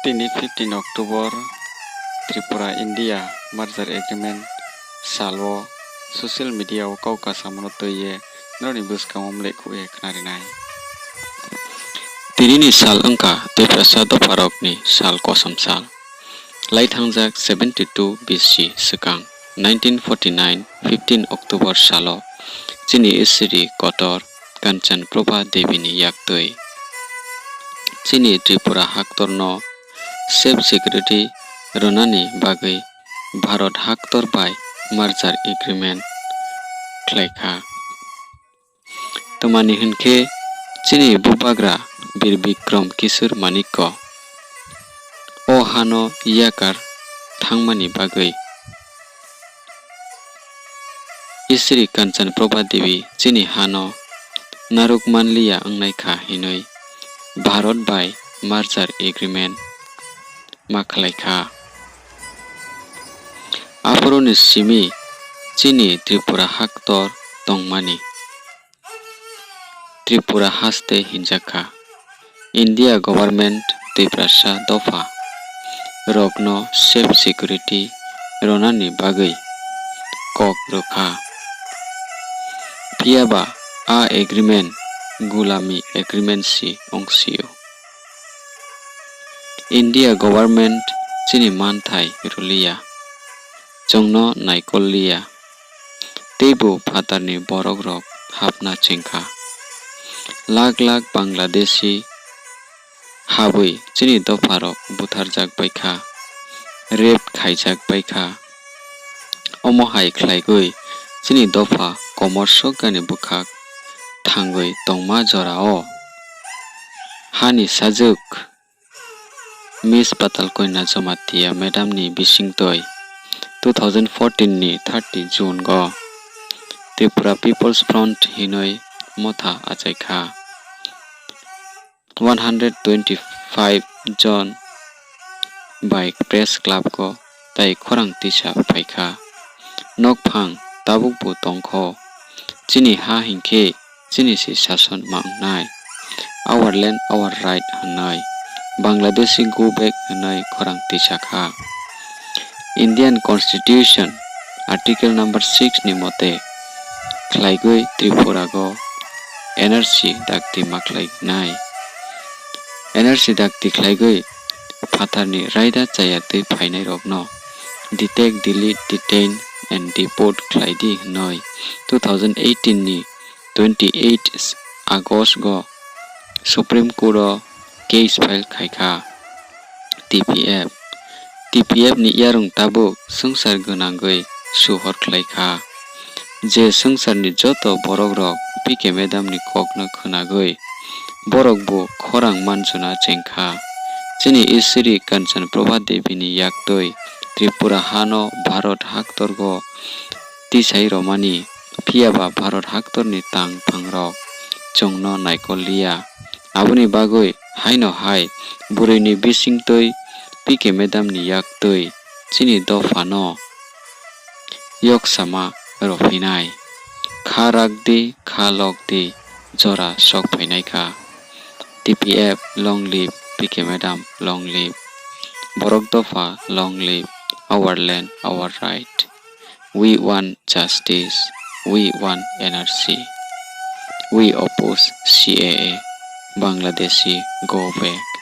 Tini 15 October Tripura India merger agreement salwo social media o kau kasamono toye noni buskamom lekue knarinai. Tinini sal angka Twiprasa Rao ni Sal Ksom sal. Laithangjak 72 BC sekang 1949 15 October salo chini isri kotor Kanchan Proba Devini yaktoi. Chini Tripura haktorno safe security ronani bagai Bharat haktor by merger agreement klaika. Tomani hinke chini bubagra bir Bikram Kisur Maniko o hano yakar thangmani bagai Isri Kanchan Proba Devi chini hano naruk manliya angnaika hinoi Bharat by merger agreement maklaika. Aporoni simi chini Tripura haktor tongmani Tripura haste hinjaka India government Twiprasa dofa rokno safe security ronani bagai kok rokha piaba a agreement gulami agreement si ongsio India government chini manthai rulia jongno naikollia tebo phatarni borok rok hapna chengkha lag Bangladeshi habui chini dofarok butharjak baikha rape khaijak baikha omohai khlaigui chini dofa komorsok gani bukhak thangui tongma jorao hani sajuk Miss Patal Koina Jomatia Madam ni Bisingtoi 2014 ni 30 June go Tripura People's Front hinoi motha achaikha 125 John by Press Club ko tai khorang tisa paikha nokphang tabukbu tongkho chini ha hingkhe chini si sason mangnai our land our right hanai Bangladeshi go back hanai khorang tisakha Indian Constitution Article number 6 ni mote khlaigui Tripura go NRC dakti maklai nai NRC dakti khlaigui phatharni raida chayatui phainai rokno detect delete detain and deport khlaidi hanoi 2018 ni 28 August go Supreme Court o case file khaikha TPF ni yarung tabuk sangsar gonangui suhor khlaikha je sangsar ni joto borok rok pike madam ni kokno khunagui borok bu khorang manjuna chengkha chini isri Kanchan Proba Devi ni yaktoi Tripura hano Bharat haktor go tisai romani phiaba Bharat haktor ni tang phangrok chongno naikollia aboni bagoi haino hai burini bisingtoi pike madam ni yaktoi chini dofano yoksama rofinai kharakdi khalokdi jora sok phainaikha TPF long live pike madam long live borok dofa long live our land our right we want justice we want NRC we oppose CAA Bangladeshi go back